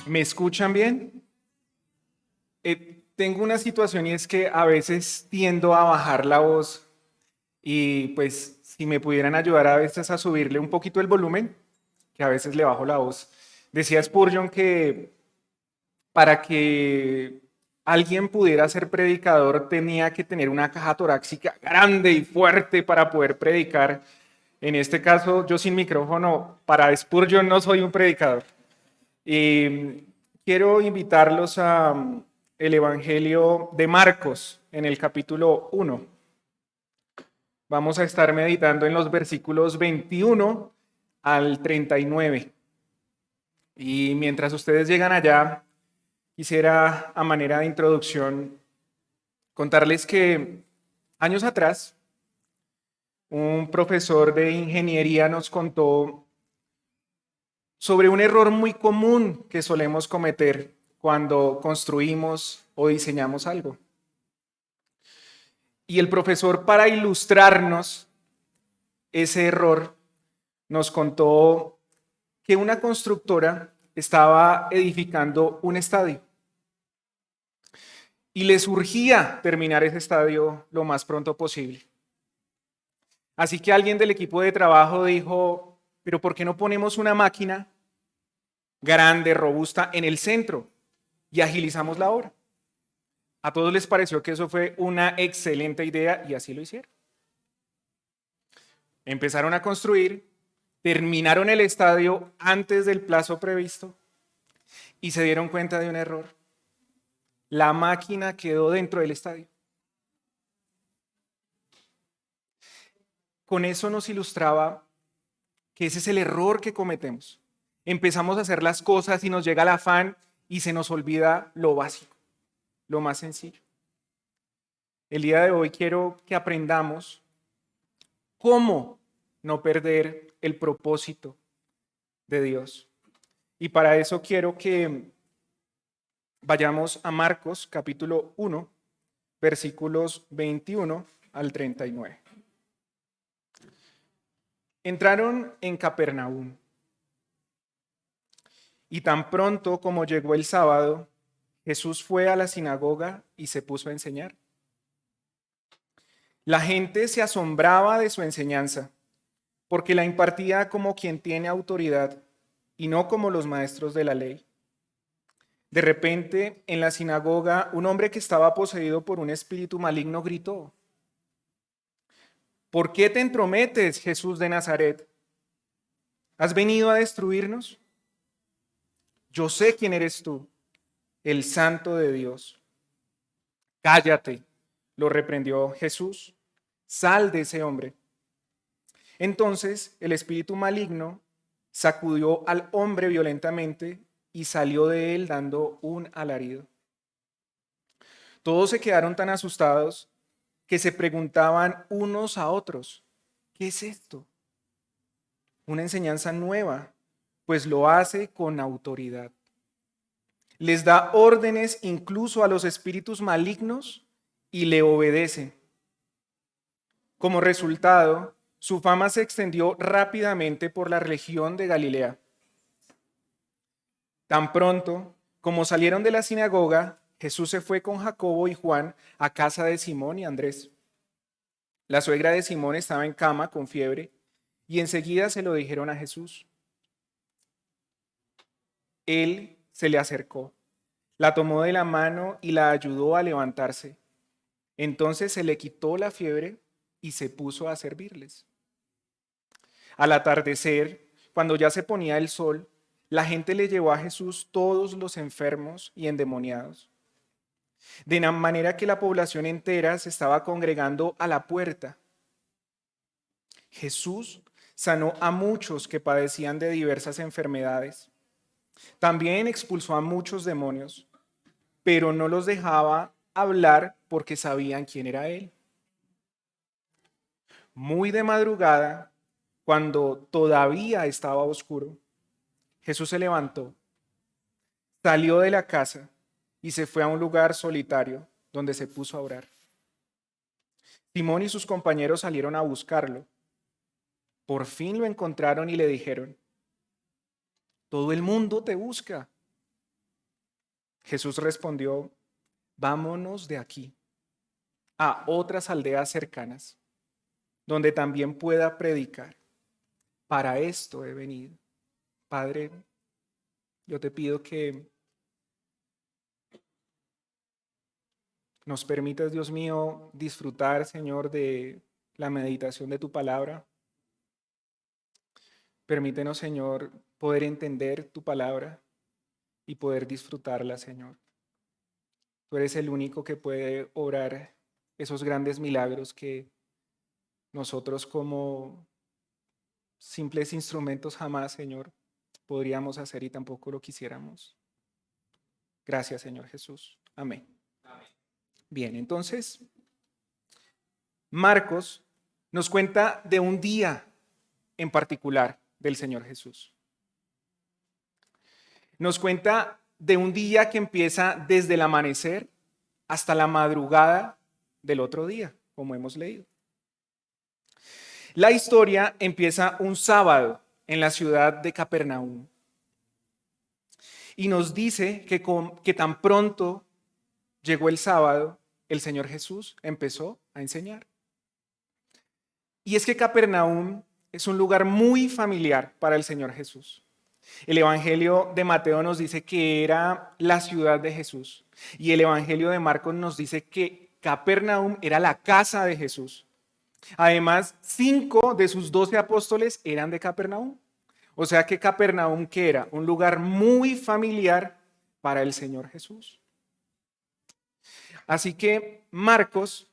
¿Me escuchan bien? Tengo una situación y es que a veces tiendo a bajar la voz y pues si me pudieran ayudar a veces a subirle un poquito el volumen, que a veces le bajo la voz. Decía Spurgeon que para que alguien pudiera ser predicador tenía que tener una caja torácica grande y fuerte para poder predicar. En este caso, yo sin micrófono, para Spurgeon no soy un predicador. Y quiero invitarlos a el Evangelio de Marcos en el capítulo 1. Vamos a estar meditando en los versículos 21 al 39. Y mientras ustedes llegan allá, quisiera a manera de introducción contarles que años atrás un profesor de ingeniería nos contó sobre un error muy común que solemos cometer cuando construimos o diseñamos algo. Y el profesor, para ilustrarnos ese error, nos contó que una constructora estaba edificando un estadio y le surgía terminar ese estadio lo más pronto posible. Así que alguien del equipo de trabajo dijo, pero ¿por qué no ponemos una máquina grande, robusta, en el centro y agilizamos la obra? A todos les pareció que eso fue una excelente idea y así lo hicieron. Empezaron a construir, terminaron el estadio antes del plazo previsto y se dieron cuenta de un error. La máquina quedó dentro del estadio. Con eso nos ilustraba que ese es el error que cometemos. Empezamos a hacer las cosas y nos llega el afán y se nos olvida lo básico, lo más sencillo. El día de hoy quiero que aprendamos cómo no perder el propósito de Dios. Y para eso quiero que vayamos a Marcos capítulo 1, versículos 21 al 39. Entraron en Capernaum y tan pronto como llegó el sábado, Jesús fue a la sinagoga y se puso a enseñar. La gente se asombraba de su enseñanza, porque la impartía como quien tiene autoridad y no como los maestros de la ley. De repente, en la sinagoga, un hombre que estaba poseído por un espíritu maligno gritó: ¿Por qué te entrometes, Jesús de Nazaret? ¿Has venido a destruirnos? Yo sé quién eres tú, el Santo de Dios. Cállate, lo reprendió Jesús. Sal de ese hombre. Entonces el espíritu maligno sacudió al hombre violentamente y salió de él dando un alarido. Todos se quedaron tan asustados que se preguntaban unos a otros: ¿qué es esto? Una enseñanza nueva, pues lo hace con autoridad. Les da órdenes incluso a los espíritus malignos y le obedecen. Como resultado, su fama se extendió rápidamente por la región de Galilea. Tan pronto como salieron de la sinagoga, Jesús se fue con Jacobo y Juan a casa de Simón y Andrés. La suegra de Simón estaba en cama con fiebre y enseguida se lo dijeron a Jesús. Él se le acercó, la tomó de la mano y la ayudó a levantarse. Entonces se le quitó la fiebre y se puso a servirles. Al atardecer, cuando ya se ponía el sol, la gente le llevó a Jesús todos los enfermos y endemoniados, de manera que la población entera se estaba congregando a la puerta. Jesús sanó a muchos que padecían de diversas enfermedades. También expulsó a muchos demonios, pero no los dejaba hablar porque sabían quién era Él. Muy de madrugada, cuando todavía estaba oscuro, Jesús se levantó, salió de la casa y se fue a un lugar solitario donde se puso a orar. Simón y sus compañeros salieron a buscarlo. Por fin lo encontraron y le dijeron: todo el mundo te busca. Jesús respondió: vámonos de aquí a otras aldeas cercanas, donde también pueda predicar. Para esto he venido. Padre, yo te pido que nos permitas, Dios mío, disfrutar, Señor, de la meditación de tu palabra. Permítenos, Señor, poder entender tu palabra y poder disfrutarla, Señor. Tú eres el único que puede obrar esos grandes milagros que nosotros como simples instrumentos jamás, Señor, podríamos hacer y tampoco lo quisiéramos. Gracias, Señor Jesús. Amén. Bien, entonces, Marcos nos cuenta de un día en particular del Señor Jesús. Nos cuenta de un día que empieza desde el amanecer hasta la madrugada del otro día, como hemos leído. La historia empieza un sábado en la ciudad de Capernaum y nos dice que tan pronto llegó el sábado, el Señor Jesús empezó a enseñar. Y es que Capernaum es un lugar muy familiar para el Señor Jesús. El Evangelio de Mateo nos dice que era la ciudad de Jesús y el Evangelio de Marcos nos dice que Capernaum era la casa de Jesús. Además, 5 de sus 12 apóstoles eran de Capernaum. O sea que Capernaum, que era un lugar muy familiar para el Señor Jesús. Así que Marcos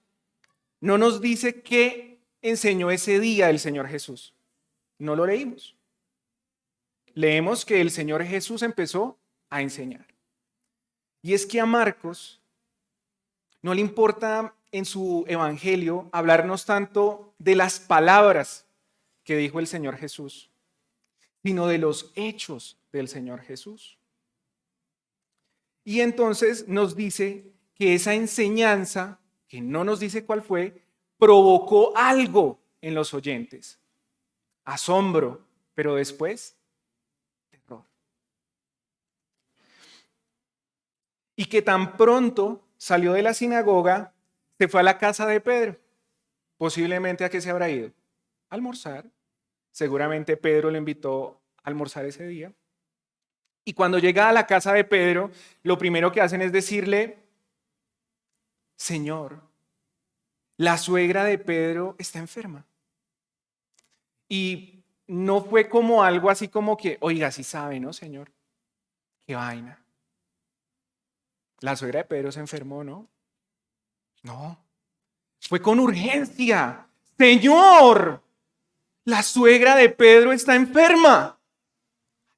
no nos dice qué enseñó ese día el Señor Jesús. No lo leímos. Leemos que el Señor Jesús empezó a enseñar. Y es que a Marcos no le importa en su evangelio hablarnos tanto de las palabras que dijo el Señor Jesús, sino de los hechos del Señor Jesús. Y entonces nos dice que esa enseñanza, que no nos dice cuál fue, provocó algo en los oyentes. Asombro, pero después terror. Y que tan pronto salió de la sinagoga, se fue a la casa de Pedro. Posiblemente, ¿a qué se habrá ido? A almorzar. Seguramente Pedro le invitó a almorzar ese día. Y cuando llega a la casa de Pedro, lo primero que hacen es decirle: Señor, la suegra de Pedro está enferma. Y no fue como algo así como que, oiga, sí sabe, ¿no, Señor? Qué vaina. La suegra de Pedro se enfermó, ¿no? No. Fue con urgencia. Señor, la suegra de Pedro está enferma.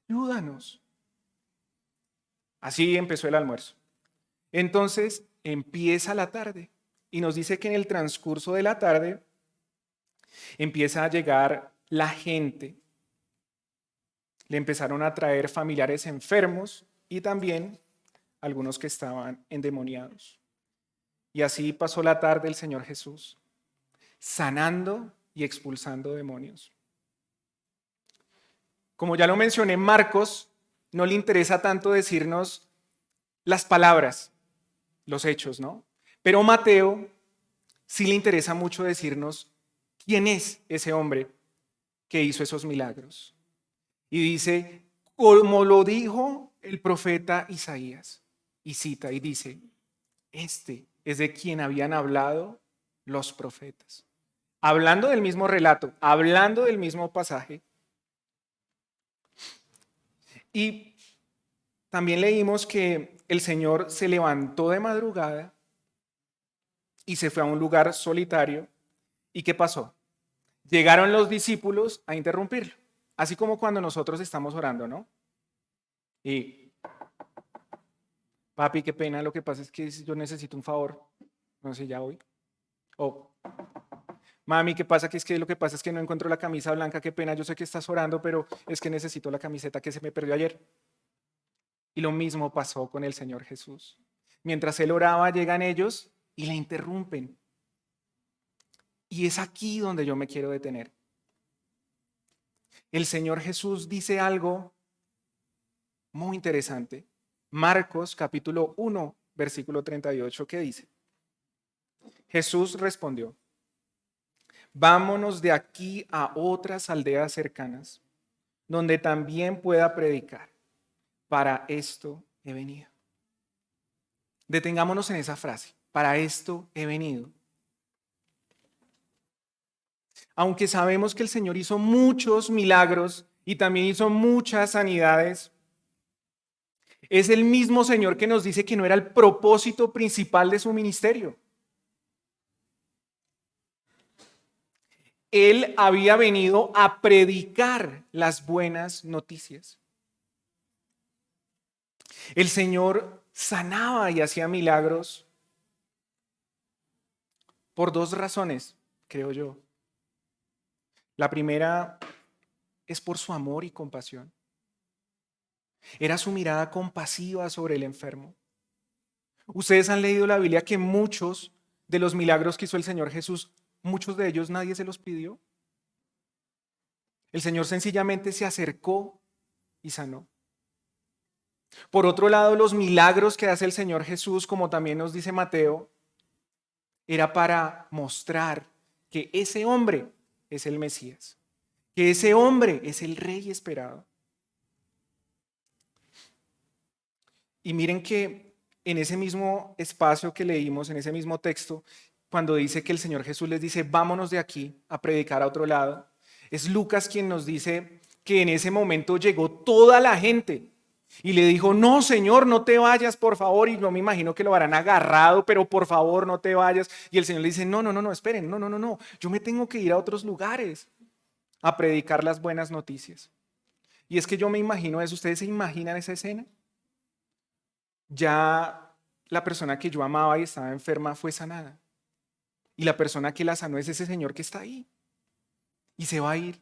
Ayúdanos. Así empezó el almuerzo. Entonces empieza la tarde y nos dice que en el transcurso de la tarde empieza a llegar la gente. Le empezaron a traer familiares enfermos y también algunos que estaban endemoniados. Y así pasó la tarde el Señor Jesús, sanando y expulsando demonios. Como ya lo mencioné, Marcos no le interesa tanto decirnos las palabras, los hechos, ¿no? Pero Mateo sí le interesa mucho decirnos quién es ese hombre que hizo esos milagros. Y dice, como lo dijo el profeta Isaías, y cita y dice, este es de quien habían hablado los profetas. Hablando del mismo relato, hablando del mismo pasaje. Y también leímos que el Señor se levantó de madrugada y se fue a un lugar solitario. ¿Y qué pasó? Llegaron los discípulos a interrumpirlo, así como cuando nosotros estamos orando, ¿no? Y, papi, qué pena, lo que pasa es que yo necesito un favor, no sé, ya voy. O, mami, ¿qué pasa? Lo que pasa es que no encuentro la camisa blanca, qué pena, yo sé que estás orando, pero es que necesito la camiseta que se me perdió ayer. Y lo mismo pasó con el Señor Jesús. Mientras él oraba, llegan ellos y le interrumpen. Y es aquí donde yo me quiero detener. El Señor Jesús dice algo muy interesante. Marcos capítulo 1, versículo 38, ¿qué dice? Jesús respondió: vámonos de aquí a otras aldeas cercanas, donde también pueda predicar. Para esto he venido. Detengámonos en esa frase. Para esto he venido. Aunque sabemos que el Señor hizo muchos milagros y también hizo muchas sanidades, es el mismo Señor que nos dice que no era el propósito principal de su ministerio. Él había venido a predicar las buenas noticias. El Señor sanaba y hacía milagros por dos razones, creo yo. La primera es por su amor y compasión. Era su mirada compasiva sobre el enfermo. Ustedes han leído la Biblia que muchos de los milagros que hizo el Señor Jesús, muchos de ellos nadie se los pidió. El Señor sencillamente se acercó y sanó. Por otro lado, los milagros que hace el Señor Jesús, como también nos dice Mateo, era para mostrar que ese hombre es el Mesías, que ese hombre es el Rey esperado. Y miren que en ese mismo espacio que leímos, en ese mismo texto, cuando dice que el Señor Jesús les dice, vámonos de aquí a predicar a otro lado, es Lucas quien nos dice que en ese momento llegó toda la gente y le dijo, no, Señor, no te vayas, por favor. Y no me imagino que lo habrán agarrado, pero por favor, no te vayas. Y el Señor le dice, no, esperen, no. Yo me tengo que ir a otros lugares a predicar las buenas noticias. Y es que yo me imagino eso. ¿Ustedes se imaginan esa escena? Ya la persona que yo amaba y estaba enferma fue sanada. Y la persona que la sanó es ese Señor que está ahí. Y se va a ir.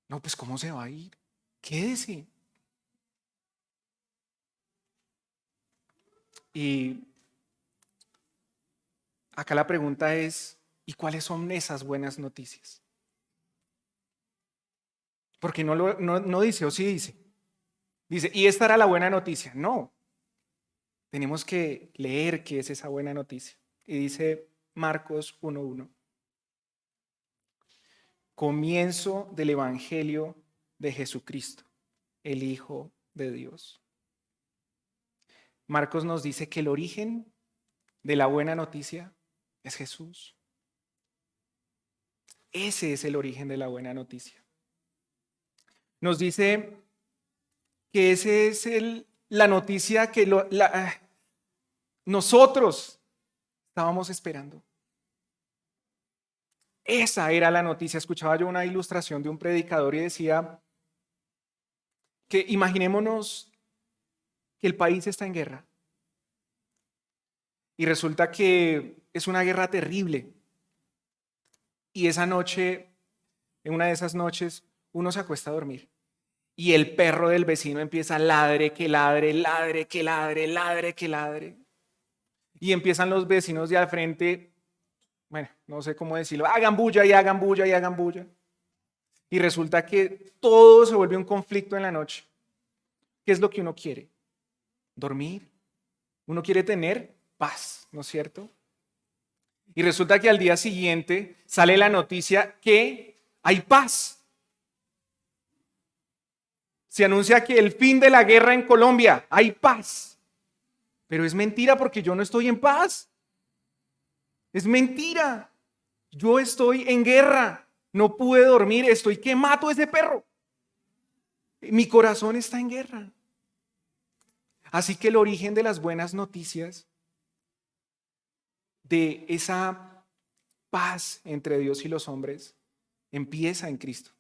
No, pues ¿cómo se va a ir? Quédese. Y acá la pregunta es, ¿y cuáles son esas buenas noticias? Porque no dice, o sí dice. Dice, y esta era la buena noticia. No, tenemos que leer qué es esa buena noticia. Y dice Marcos 1:1. Comienzo del Evangelio de Jesucristo, el Hijo de Dios. Marcos nos dice que el origen de la buena noticia es Jesús. Ese es el origen de la buena noticia. Nos dice que ese es la noticia que nosotros estábamos esperando. Esa era la noticia. Escuchaba yo una ilustración de un predicador y decía que imaginémonos que el país está en guerra. Y resulta que es una guerra terrible. Y esa noche, en una de esas noches, uno se acuesta a dormir. Y el perro del vecino empieza a ladre, que ladre, ladre, que ladre, ladre, que ladre. Y empiezan los vecinos de al frente, bueno, no sé cómo decirlo, hagan bulla y hagan bulla y hagan bulla. Y resulta que todo se vuelve un conflicto en la noche. ¿Qué es lo que uno quiere? Dormir. Uno quiere tener paz, ¿no es cierto? Y resulta que al día siguiente sale la noticia que hay paz. Se anuncia que el fin de la guerra en Colombia, hay paz. Pero es mentira porque yo no estoy en paz. Es mentira. Yo estoy en guerra. No pude dormir. Estoy que mato a ese perro. Mi corazón está en guerra. Así que el origen de las buenas noticias, de esa paz entre Dios y los hombres, empieza en Cristo.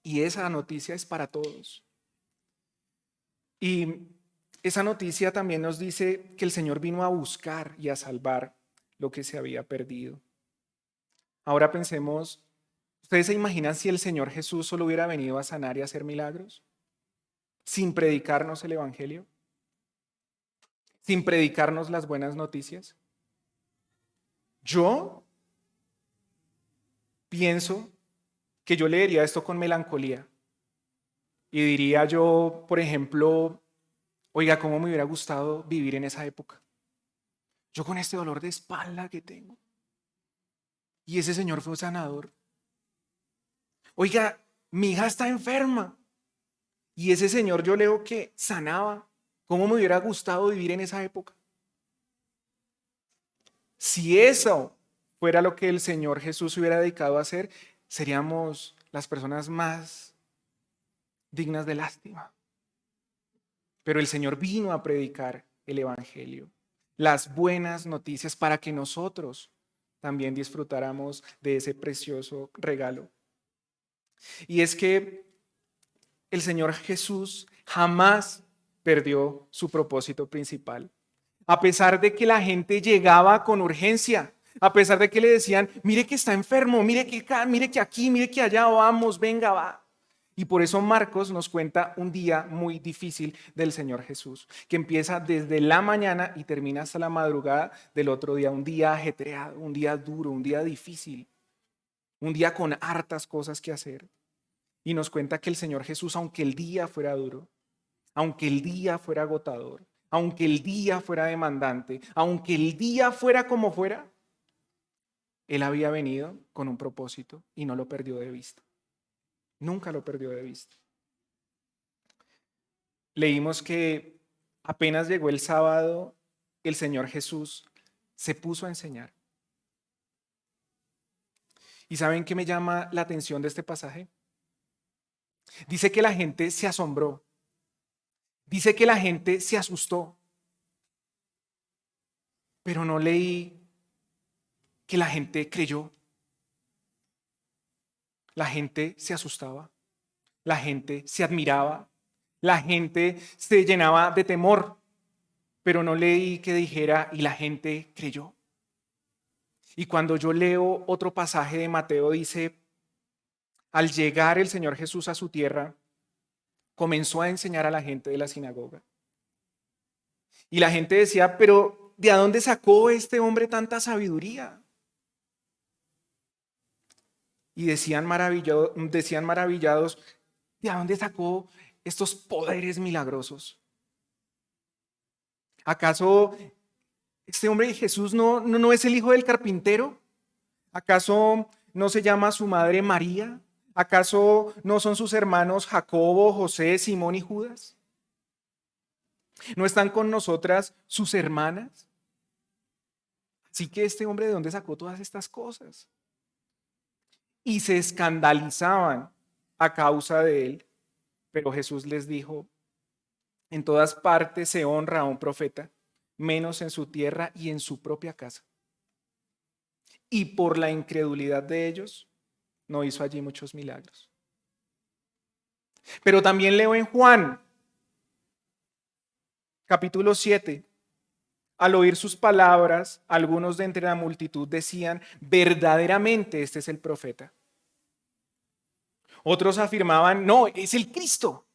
Y esa noticia es para todos. Y esa noticia también nos dice que el Señor vino a buscar y a salvar lo que se había perdido. Ahora pensemos, ¿ustedes se imaginan si el Señor Jesús solo hubiera venido a sanar y a hacer milagros? Sin predicarnos el Evangelio, sin predicarnos las buenas noticias. Yo pienso que yo leería esto con melancolía y diría yo, por ejemplo, Oiga, cómo me hubiera gustado vivir en esa época. Yo con este dolor de espalda que tengo. Y ese señor fue un sanador. Oiga, mi hija está enferma. Y ese señor yo leo que sanaba. ¿Cómo me hubiera gustado vivir en esa época? Si eso fuera lo que el Señor Jesús hubiera dedicado a hacer, seríamos las personas más dignas de lástima. Pero el Señor vino a predicar el Evangelio, las buenas noticias para que nosotros también disfrutáramos de ese precioso regalo. Y es que el Señor Jesús jamás perdió su propósito principal. A pesar de que la gente llegaba con urgencia, a pesar de que le decían, mire que está enfermo, mire que acá, mire que aquí, mire que allá, vamos, venga, va. Y por eso Marcos nos cuenta un día muy difícil del Señor Jesús, que empieza desde la mañana y termina hasta la madrugada del otro día, un día ajetreado, un día duro, un día difícil, un día con hartas cosas que hacer. Y nos cuenta que el Señor Jesús, aunque el día fuera duro, aunque el día fuera agotador, aunque el día fuera demandante, aunque el día fuera como fuera, Él había venido con un propósito y no lo perdió de vista. Nunca lo perdió de vista. Leímos que apenas llegó el sábado, el Señor Jesús se puso a enseñar. ¿Y saben qué me llama la atención de este pasaje? Dice que la gente se asombró. Dice que la gente se asustó. Pero no leí que la gente creyó. La gente se asustaba. La gente se admiraba. La gente se llenaba de temor. Pero no leí que dijera y la gente creyó. Y cuando yo leo otro pasaje de Mateo dice, al llegar el Señor Jesús a su tierra, comenzó a enseñar a la gente de la sinagoga. Y la gente decía, pero ¿de dónde sacó este hombre tanta sabiduría? Y decían maravillados, ¿de dónde sacó estos poderes milagrosos? ¿Acaso este hombre de Jesús no es el hijo del carpintero? ¿Acaso no se llama su madre María? ¿Acaso no son sus hermanos Jacobo, José, Simón y Judas? ¿No están con nosotras sus hermanas? Así que este hombre, ¿de dónde sacó todas estas cosas? Y se escandalizaban a causa de él. Pero Jesús les dijo, en todas partes se honra a un profeta, menos en su tierra y en su propia casa. Y por la incredulidad de ellos, no hizo allí muchos milagros. Pero también leo en Juan, capítulo 7, al oír sus palabras, algunos de entre la multitud decían, verdaderamente este es el profeta. Otros afirmaban, no, es el Cristo.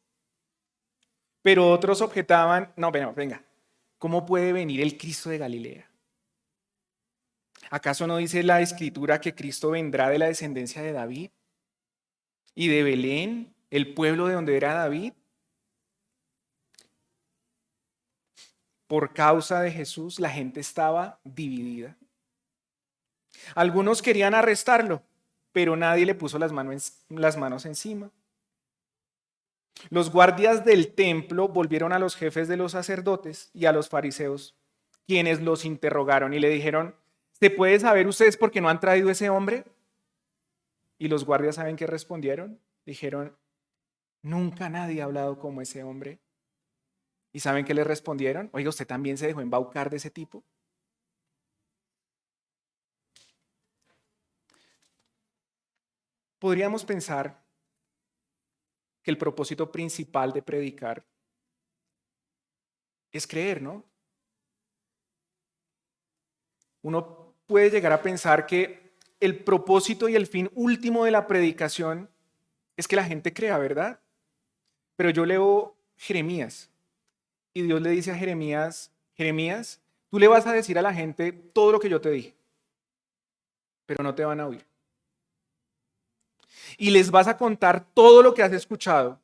Pero otros objetaban, no, venga, ¿cómo puede venir el Cristo de Galilea? ¿Acaso no dice la Escritura que Cristo vendrá de la descendencia de David y de Belén, el pueblo de donde era David? Por causa de Jesús, la gente estaba dividida. Algunos querían arrestarlo, pero nadie le puso las manos encima. Los guardias del templo volvieron a los jefes de los sacerdotes y a los fariseos, quienes los interrogaron y le dijeron, ¿se puede saber ustedes por qué no han traído ese hombre? Y los guardias, ¿saben qué respondieron? Dijeron, nunca nadie ha hablado como ese hombre. ¿Y saben qué le respondieron? Oiga, ¿usted también se dejó embaucar de ese tipo? Podríamos pensar que el propósito principal de predicar es creer, ¿no? Uno puede llegar a pensar que el propósito y el fin último de la predicación es que la gente crea, ¿verdad? Pero yo leo Jeremías y Dios le dice a Jeremías, Jeremías, tú le vas a decir a la gente todo lo que yo te dije, pero no te van a oír. Y les vas a contar todo lo que has escuchado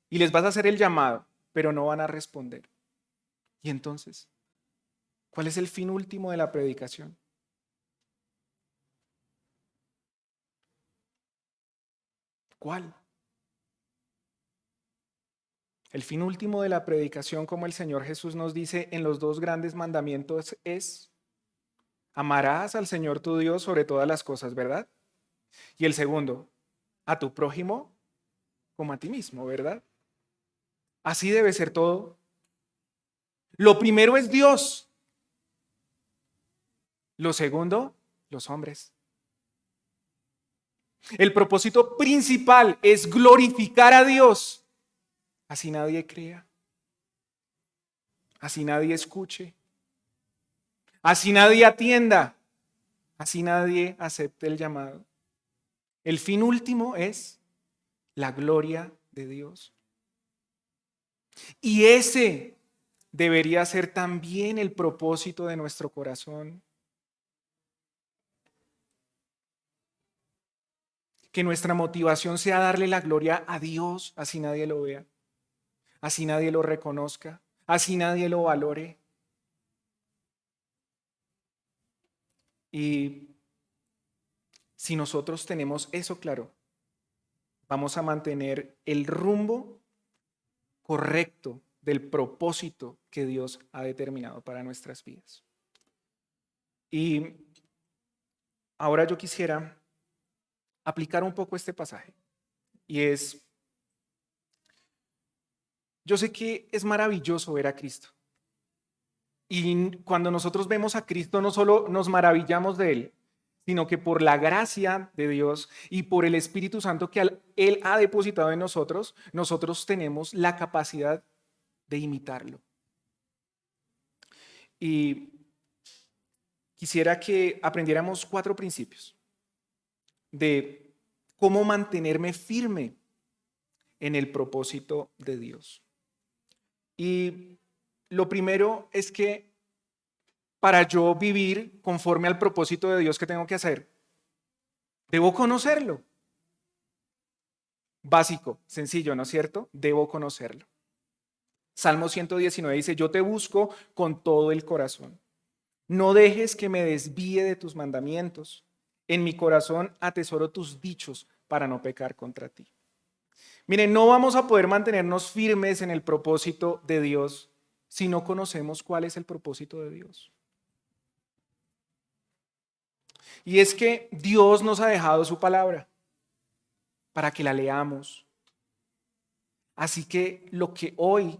y les vas a hacer el llamado, pero no van a responder. Y entonces, ¿cuál es el fin último de la predicación? ¿Cuál? El fin último de la predicación, como el Señor Jesús nos dice en los dos grandes mandamientos, es: amarás al Señor tu Dios sobre todas las cosas, ¿verdad? Y el segundo, a tu prójimo como a ti mismo, ¿verdad? Así debe ser todo. Lo primero es Dios. Lo segundo, los hombres. El propósito principal es glorificar a Dios. Así nadie crea, así nadie escuche, así nadie atienda, así nadie acepte el llamado. El fin último es la gloria de Dios. Y ese debería ser también el propósito de nuestro corazón. Que nuestra motivación sea darle la gloria a Dios, así nadie lo vea, así nadie lo reconozca, así nadie lo valore. Y si nosotros tenemos eso claro, vamos a mantener el rumbo correcto del propósito que Dios ha determinado para nuestras vidas. Y ahora yo quisiera aplicar un poco este pasaje. Y es, yo sé que es maravilloso ver a Cristo. Y cuando nosotros vemos a Cristo, no solo nos maravillamos de Él, sino que por la gracia de Dios y por el Espíritu Santo que Él ha depositado en nosotros, nosotros tenemos la capacidad de imitarlo. Y quisiera que aprendiéramos 4 principios de cómo mantenerme firme en el propósito de Dios. Y lo primero es que para yo vivir conforme al propósito de Dios, ¿qué tengo que hacer? Debo conocerlo. Básico, sencillo, ¿no es cierto? Debo conocerlo. Salmo 119 dice: yo te busco con todo el corazón. No dejes que me desvíe de tus mandamientos. En mi corazón atesoro tus dichos para no pecar contra ti. Miren, no vamos a poder mantenernos firmes en el propósito de Dios si no conocemos cuál es el propósito de Dios. Y es que Dios nos ha dejado su palabra para que la leamos. Así que lo que hoy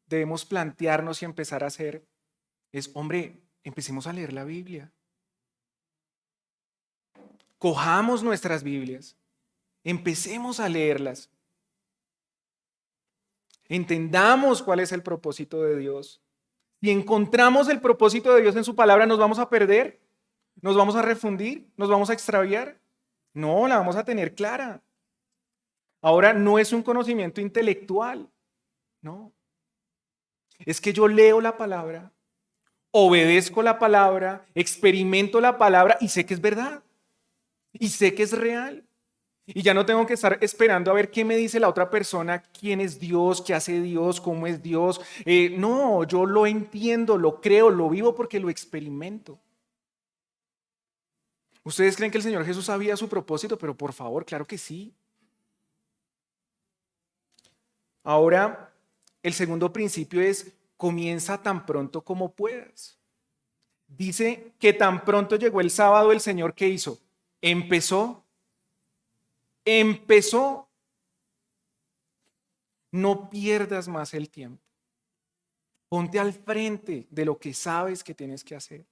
debemos plantearnos y empezar a hacer es: hombre, empecemos a leer la Biblia. Cojamos nuestras Biblias, empecemos a leerlas. Entendamos cuál es el propósito de Dios. Si encontramos el propósito de Dios en su palabra, ¿nos vamos a perder? ¿Nos vamos a refundir? ¿Nos vamos a extraviar? No, la vamos a tener clara. Ahora, no es un conocimiento intelectual, no. Es que yo leo la palabra, obedezco la palabra, experimento la palabra y sé que es verdad. Y sé que es real. Y ya no tengo que estar esperando a ver qué me dice la otra persona, quién es Dios, qué hace Dios, cómo es Dios. No, yo lo entiendo, lo creo, lo vivo porque lo experimento. ¿Ustedes creen que el Señor Jesús sabía su propósito? Pero por favor, claro que sí. Ahora, el segundo principio es: comienza tan pronto como puedas. Dice que tan pronto llegó el sábado, el Señor, ¿qué hizo? Empezó. No pierdas más el tiempo. Ponte al frente de lo que sabes que tienes que hacer.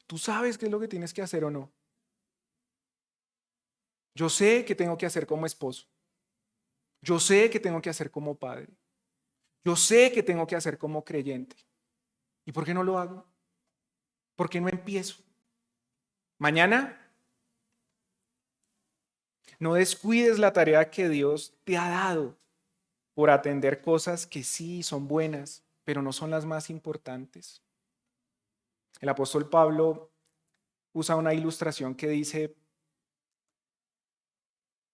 ¿Tú sabes qué es lo que tienes que hacer o no? Yo sé que tengo que hacer como esposo. Yo sé que tengo que hacer como padre. Yo sé que tengo que hacer como creyente. ¿Y por qué no lo hago? ¿Por qué no empiezo? Mañana, no descuides la tarea que Dios te ha dado por atender cosas que sí son buenas, pero no son las más importantes. El apóstol Pablo usa una ilustración que dice,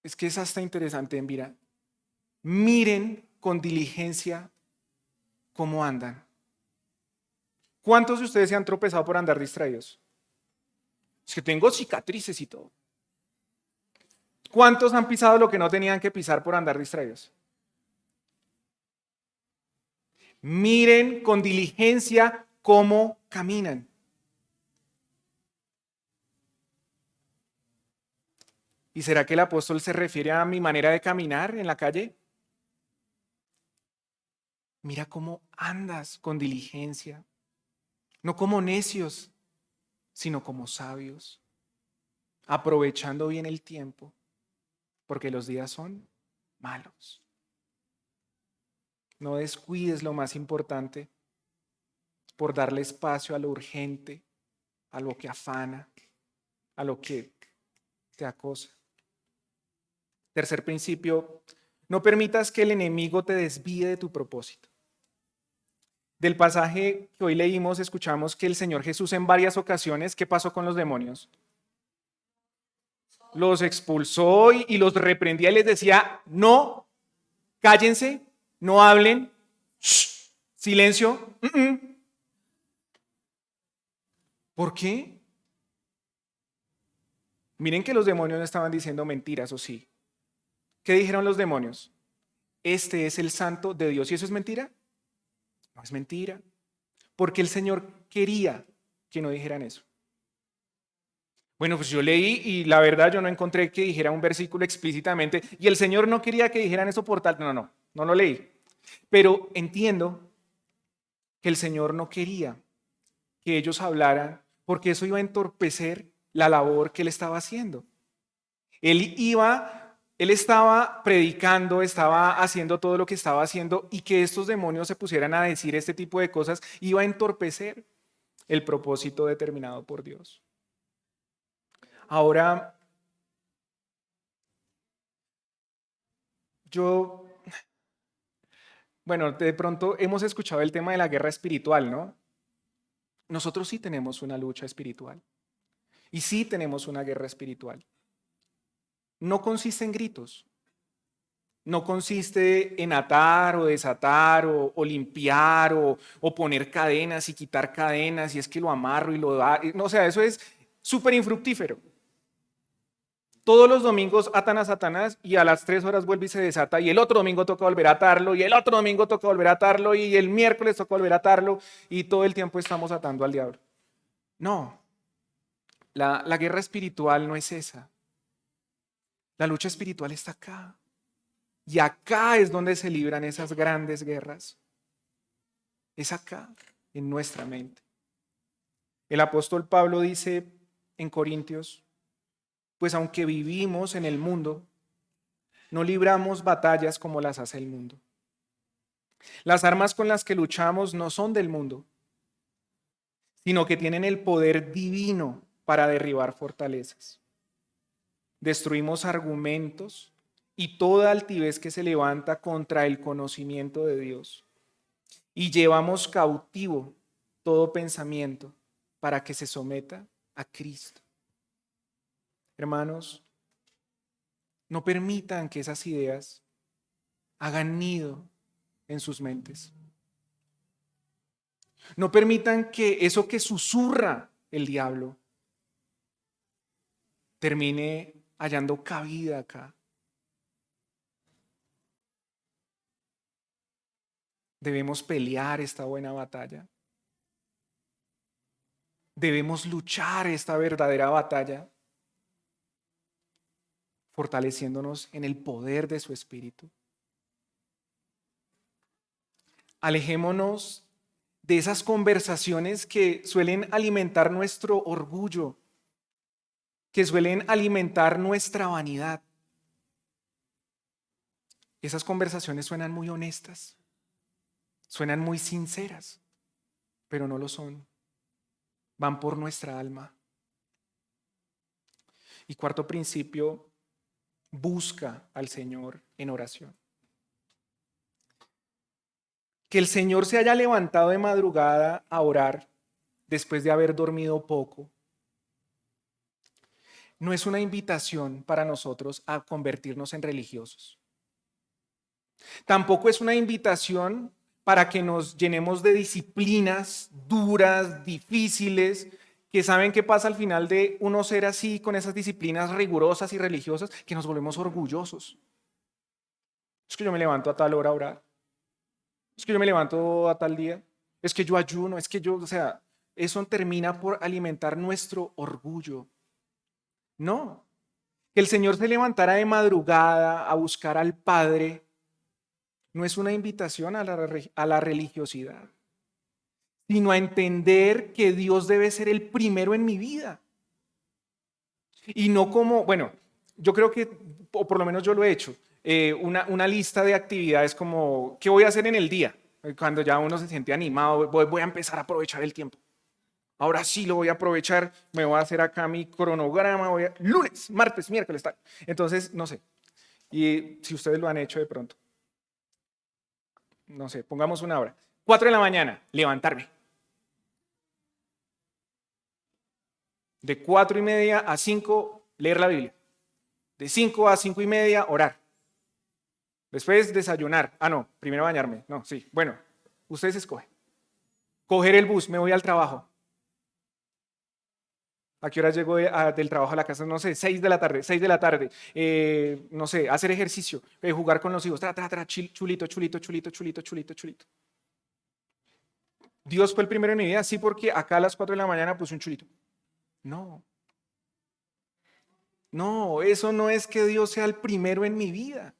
es que es hasta interesante, mira, miren con diligencia ¿Cómo andan? ¿Cuántos de ustedes se han tropezado por andar distraídos? Es que tengo cicatrices y todo. ¿Cuántos han pisado lo que no tenían que pisar por andar distraídos? Miren con diligencia cómo caminan. ¿Y será que el apóstol se refiere a mi manera de caminar en la calle? Mira cómo andas con diligencia, no como necios, sino como sabios, aprovechando bien el tiempo, porque los días son malos. No descuides lo más importante por darle espacio a lo urgente, a lo que afana, a lo que te acosa. Tercer principio, no permitas que el enemigo te desvíe de tu propósito. Del pasaje que hoy leímos, escuchamos que el Señor Jesús en varias ocasiones, ¿qué pasó con los demonios? Los expulsó y los reprendía y les decía, no, cállense, no hablen, shh, silencio. ¿Por qué? Miren que los demonios no estaban diciendo mentiras, ¿o sí? ¿Qué dijeron los demonios? Este es el santo de Dios. ¿Y eso es mentira? No es mentira. Porque el Señor quería que no dijeran eso. Bueno, pues yo leí y la verdad yo no encontré que dijera un versículo explícitamente y el Señor no quería que dijeran eso por tal. No lo leí. Pero entiendo que el Señor no quería que ellos hablaran porque eso iba a entorpecer la labor que él estaba haciendo. Él estaba predicando, estaba haciendo todo lo que estaba haciendo y que estos demonios se pusieran a decir este tipo de cosas iba a entorpecer el propósito determinado por Dios. Ahora, de pronto hemos escuchado el tema de la guerra espiritual, ¿no? Nosotros sí tenemos una lucha espiritual y sí tenemos una guerra espiritual. No consiste en gritos, no consiste en atar o desatar o limpiar o poner cadenas y quitar cadenas y es que lo amarro y lo da. No, o sea, eso es súper infructífero. Todos los domingos atan a Satanás y a las 3 horas vuelve y se desata y el otro domingo toca volver a atarlo y el otro domingo toca volver a atarlo y el miércoles toca volver a atarlo y todo el tiempo estamos atando al diablo. No, la guerra espiritual no es esa. La lucha espiritual está acá. Y acá es donde se libran esas grandes guerras. Es acá, en nuestra mente. El apóstol Pablo dice en Corintios, pues aunque vivimos en el mundo, no libramos batallas como las hace el mundo. Las armas con las que luchamos no son del mundo, sino que tienen el poder divino para derribar fortalezas. Destruimos argumentos y toda altivez que se levanta contra el conocimiento de Dios. Y llevamos cautivo todo pensamiento para que se someta a Cristo. Hermanos, no permitan que esas ideas hagan nido en sus mentes. No permitan que eso que susurra el diablo termine hallando cabida acá. Debemos pelear esta buena batalla. Debemos luchar esta verdadera batalla, fortaleciéndonos en el poder de su Espíritu. Alejémonos de esas conversaciones que suelen alimentar nuestro orgullo, que suelen alimentar nuestra vanidad. Esas conversaciones suenan muy honestas, suenan muy sinceras, pero no lo son. Van por nuestra alma. Y cuarto principio, busca al Señor en oración. Que el Señor se haya levantado de madrugada a orar después de haber dormido poco, no es una invitación para nosotros a convertirnos en religiosos. Tampoco es una invitación para que nos llenemos de disciplinas duras, difíciles, que saben qué pasa al final de uno ser así, con esas disciplinas rigurosas y religiosas, que nos volvemos orgullosos. Es que yo me levanto a tal hora a orar. Es que yo me levanto a tal día. Es que yo ayuno. Es que yo, o sea, eso termina por alimentar nuestro orgullo. No. Que el Señor se levantara de madrugada a buscar al Padre no es una invitación a la religiosidad, sino a entender que Dios debe ser el primero en mi vida. Y no como, bueno, yo creo que, o por lo menos yo lo he hecho, una lista de actividades como, ¿qué voy a hacer en el día? Cuando ya uno se siente animado, voy a empezar a aprovechar el tiempo. Ahora sí lo voy a aprovechar, me voy a hacer acá mi cronograma, lunes, martes, miércoles, tal. Entonces, no sé, y si ustedes lo han hecho de pronto, no sé, pongamos una hora. 4 de la mañana, levantarme. De 4:30 a 5, leer la Biblia. De 5 a 5:30, orar. Después desayunar. Ah, no, primero bañarme. No, sí. Bueno, ustedes escogen. Coger el bus, me voy al trabajo. ¿A qué hora llego del trabajo a la casa? No sé, 6 de la tarde, 6 de la tarde. No sé, hacer ejercicio, jugar con los hijos. Chulito, chulito, chulito, chulito, chulito, chulito. Dios fue el primero en mi vida, sí, porque acá a las 4 de la mañana puse un chulito. No. No, eso no es que Dios sea el primero en mi vida.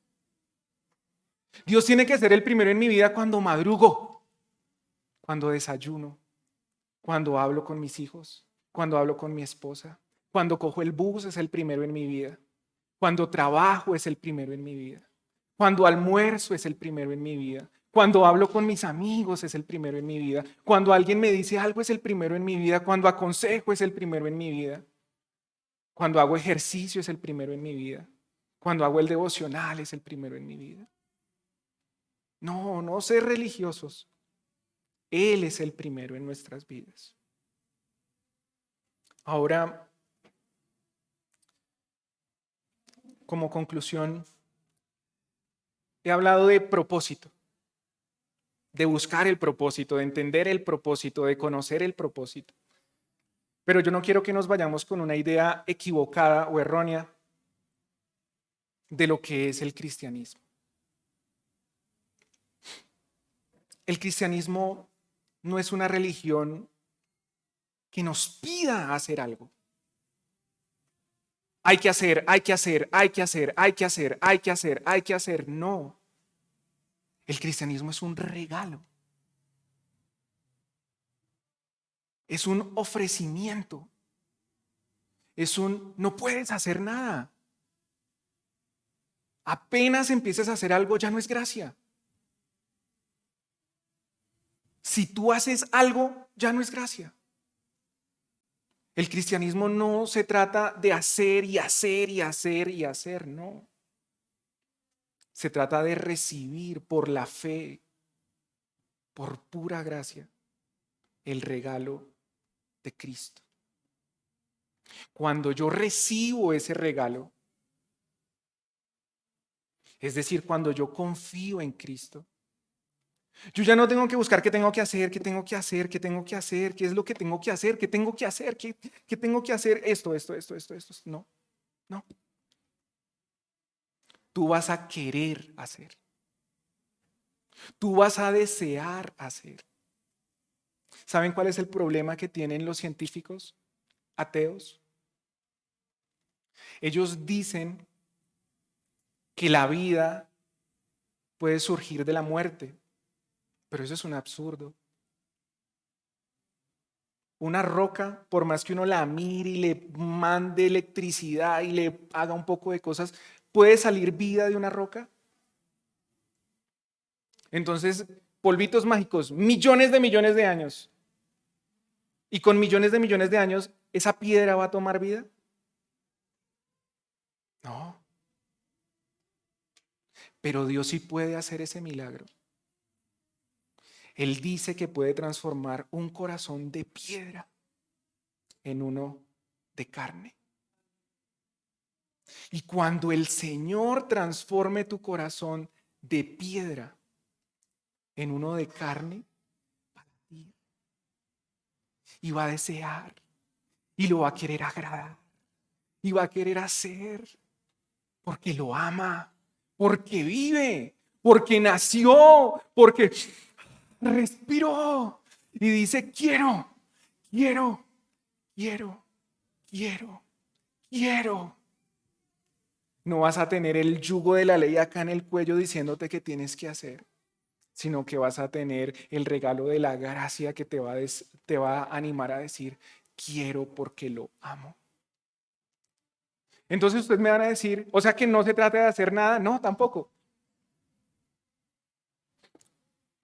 Dios tiene que ser el primero en mi vida cuando madrugo, cuando desayuno, cuando hablo con mis hijos, cuando hablo con mi esposa, cuando cojo el bus es el primero en mi vida, cuando trabajo es el primero en mi vida, cuando almuerzo es el primero en mi vida, cuando hablo con mis amigos es el primero en mi vida, cuando alguien me dice algo es el primero en mi vida, cuando aconsejo es el primero en mi vida, cuando hago ejercicio es el primero en mi vida, cuando hago el devocional es el primero en mi vida. No, no ser religiosos. Él es el primero en nuestras vidas. Ahora, como conclusión, he hablado de propósito, de buscar el propósito, de entender el propósito, de conocer el propósito. Pero yo no quiero que nos vayamos con una idea equivocada o errónea de lo que es el cristianismo. El cristianismo no es una religión que nos pida hacer algo. Hay que hacer, hay que hacer, hay que hacer, hay que hacer, hay que hacer, hay que hacer. No. El cristianismo es un regalo. Es un ofrecimiento. No puedes hacer nada. Apenas empieces a hacer algo, ya no es gracia. Si tú haces algo, ya no es gracia. El cristianismo no se trata de hacer y hacer y hacer y hacer, no. Se trata de recibir por la fe, por pura gracia, el regalo de Cristo. Cuando yo recibo ese regalo, es decir, cuando yo confío en Cristo, yo ya no tengo que buscar qué tengo que hacer, qué tengo que hacer, qué tengo que hacer, qué es lo que tengo que hacer, qué tengo que hacer, qué tengo que hacer, esto. No, no. Tú vas a querer hacer. Tú vas a desear hacer. ¿Saben cuál es el problema que tienen los científicos ateos? Ellos dicen que la vida puede surgir de la muerte, pero eso es un absurdo. Una roca, por más que uno la mire y le mande electricidad y le haga un poco de cosas, ¿puede salir vida de una roca? Entonces, polvitos mágicos, millones de años. Y con millones de años, ¿esa piedra va a tomar vida? No. Pero Dios sí puede hacer ese milagro. Él dice que puede transformar un corazón de piedra en uno de carne. Y cuando el Señor transforme tu corazón de piedra en uno de carne y va a desear y lo va a querer agradar y va a querer hacer porque lo ama, porque vive, porque nació, porque respiró y dice quiero, quiero, quiero, quiero, quiero. No vas a tener el yugo de la ley acá en el cuello diciéndote qué tienes que hacer, sino que vas a tener el regalo de la gracia que te va a animar a decir, quiero porque lo amo. Entonces ustedes me van a decir, o sea que no se trata de hacer nada, no, tampoco.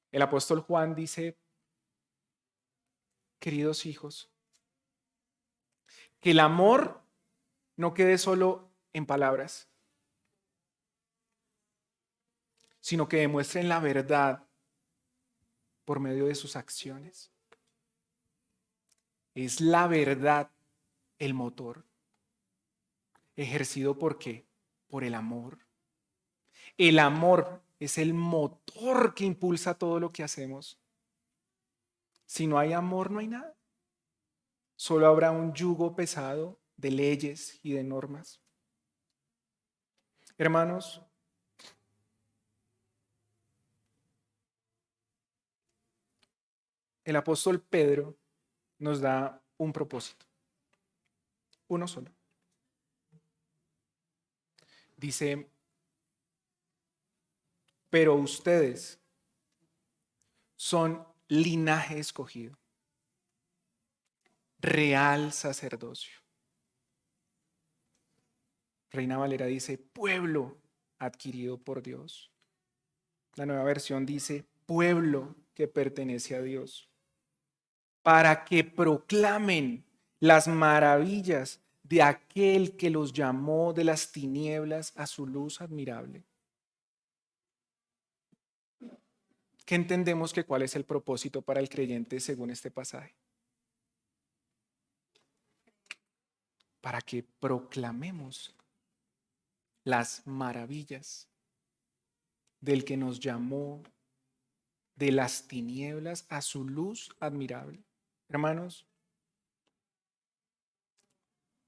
El apóstol Juan dice, queridos hijos, que el amor no quede solo en palabras, sino que demuestren la verdad por medio de sus acciones. Es la verdad el motor. ¿Ejercido por qué? Por el amor. El amor es el motor que impulsa todo lo que hacemos. Si no hay amor, no hay nada. Solo habrá un yugo pesado de leyes y de normas. Hermanos, el apóstol Pedro nos da un propósito. Uno solo. Dice, pero ustedes son linaje escogido, real sacerdocio. Reina Valera dice, pueblo adquirido por Dios. La Nueva Versión dice, pueblo que pertenece a Dios, para que proclamen las maravillas de aquel que los llamó de las tinieblas a su luz admirable. ¿Qué entendemos que cuál es el propósito para el creyente según este pasaje? Para que proclamemos las maravillas del que nos llamó de las tinieblas a su luz admirable. Hermanos,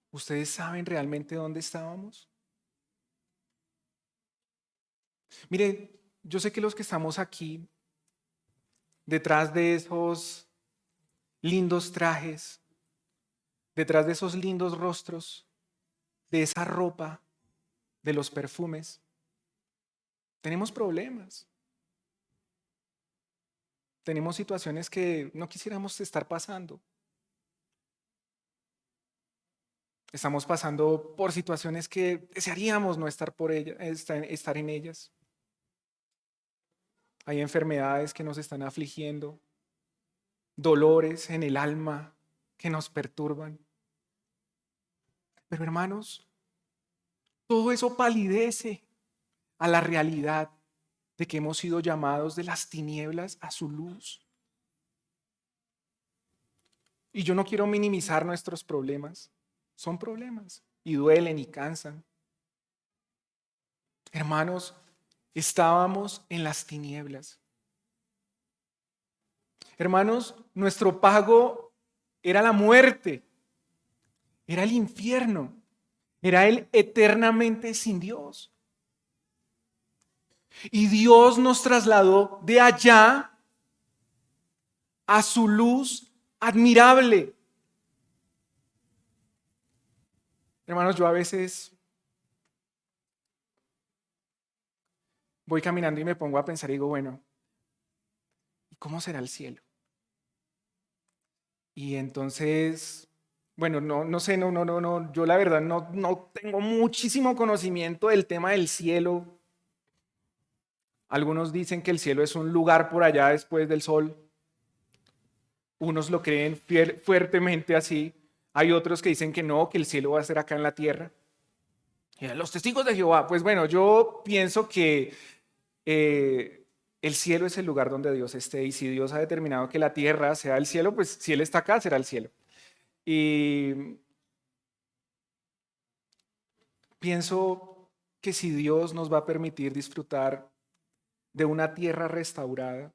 ¿ustedes saben realmente dónde estábamos? Mire, yo sé que los que estamos aquí, detrás de esos lindos trajes, detrás de esos lindos rostros, de esa ropa, de los perfumes, tenemos problemas. Tenemos situaciones que no quisiéramos estar pasando. Estamos pasando por situaciones que desearíamos no estar por ellas, estar en ellas. Hay enfermedades que nos están afligiendo, dolores en el alma que nos perturban. Pero hermanos, todo eso palidece a la realidad de que hemos sido llamados de las tinieblas a su luz. Y yo no quiero minimizar nuestros problemas. Son problemas y duelen y cansan. Hermanos, estábamos en las tinieblas. Hermanos, nuestro pago era la muerte, era el infierno, era el eternamente sin Dios. Y Dios nos trasladó de allá a su luz admirable. Hermanos, yo a veces voy caminando y me pongo a pensar y digo, bueno, ¿y cómo será el cielo? Y entonces, bueno, no sé, no, yo la verdad no tengo muchísimo conocimiento del tema del cielo. Algunos dicen que el cielo es un lugar por allá después del sol. Unos lo creen fuertemente así. Hay otros que dicen que no, que el cielo va a ser acá en la tierra. Los testigos de Jehová, pues bueno, yo pienso que el cielo es el lugar donde Dios esté y si Dios ha determinado que la tierra sea el cielo, pues si Él está acá, será el cielo. Y pienso que si Dios nos va a permitir disfrutar de una tierra restaurada,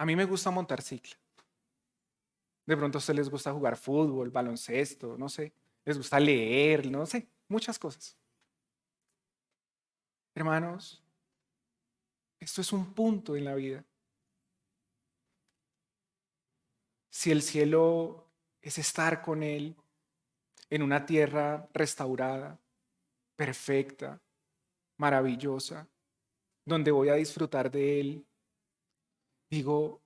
A mí me gusta montar cicla. De pronto a ustedes les gusta jugar fútbol, baloncesto, no sé. Les gusta leer, no sé, muchas cosas. Hermanos, esto es un punto en la vida. Si el cielo es estar con Él en una tierra restaurada, perfecta, maravillosa, donde voy a disfrutar de Él, digo,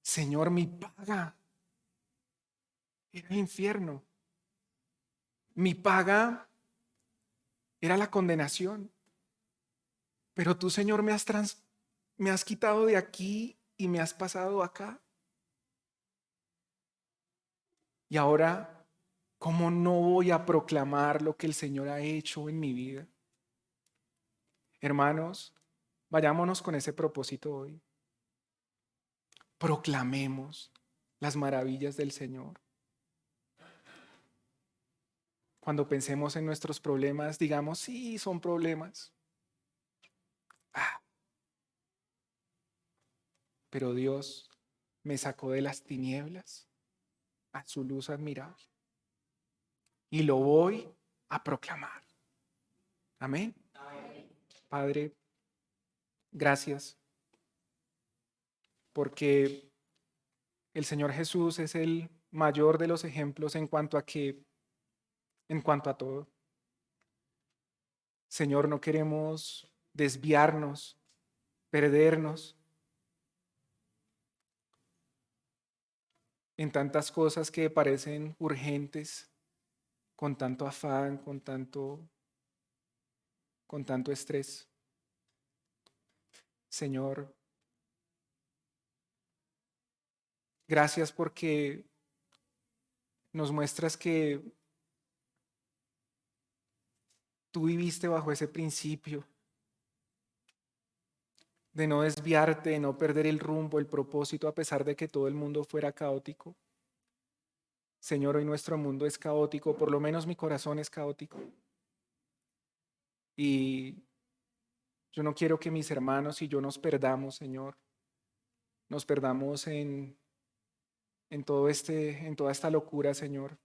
Señor, mi paga era el infierno. Mi paga era la condenación. Pero tú, Señor, me has quitado de aquí y me has pasado acá. Y ahora, ¿cómo no voy a proclamar lo que el Señor ha hecho en mi vida? Hermanos, vayámonos con ese propósito hoy. Proclamemos las maravillas del Señor. Cuando pensemos en nuestros problemas, digamos, sí, son problemas. Ah, pero Dios me sacó de las tinieblas a su luz admirable. Y lo voy a proclamar. Amén. Padre, gracias porque el Señor Jesús es el mayor de los ejemplos en cuanto a todo. Señor, no queremos desviarnos, perdernos en tantas cosas que parecen urgentes, con tanto afán, con tanto estrés. Señor, gracias porque nos muestras que tú viviste bajo ese principio de no desviarte, de no perder el rumbo, el propósito, a pesar de que todo el mundo fuera caótico. Señor, hoy nuestro mundo es caótico, por lo menos mi corazón es caótico. Y yo no quiero que mis hermanos y yo nos perdamos, Señor. Nos perdamos en toda esta locura, Señor.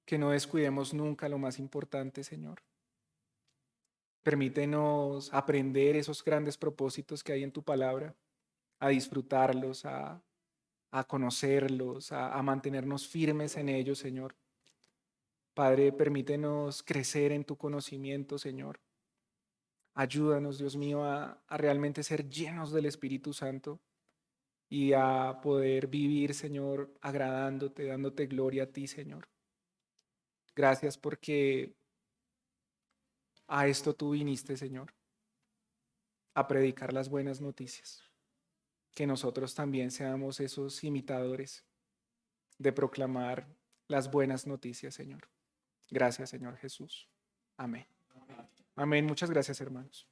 Que no descuidemos nunca lo más importante, Señor. Permítenos aprender esos grandes propósitos que hay en tu palabra, a disfrutarlos, a conocerlos, a mantenernos firmes en ellos, Señor. Padre, permítenos crecer en tu conocimiento, Señor. Ayúdanos, Dios mío, a realmente ser llenos del Espíritu Santo y a poder vivir, Señor, agradándote, dándote gloria a ti, Señor. Gracias porque a esto tú viniste, Señor, a predicar las buenas noticias. Que nosotros también seamos esos imitadores de proclamar las buenas noticias, Señor. Gracias, Señor Jesús. Amén. Amén. Muchas gracias, hermanos.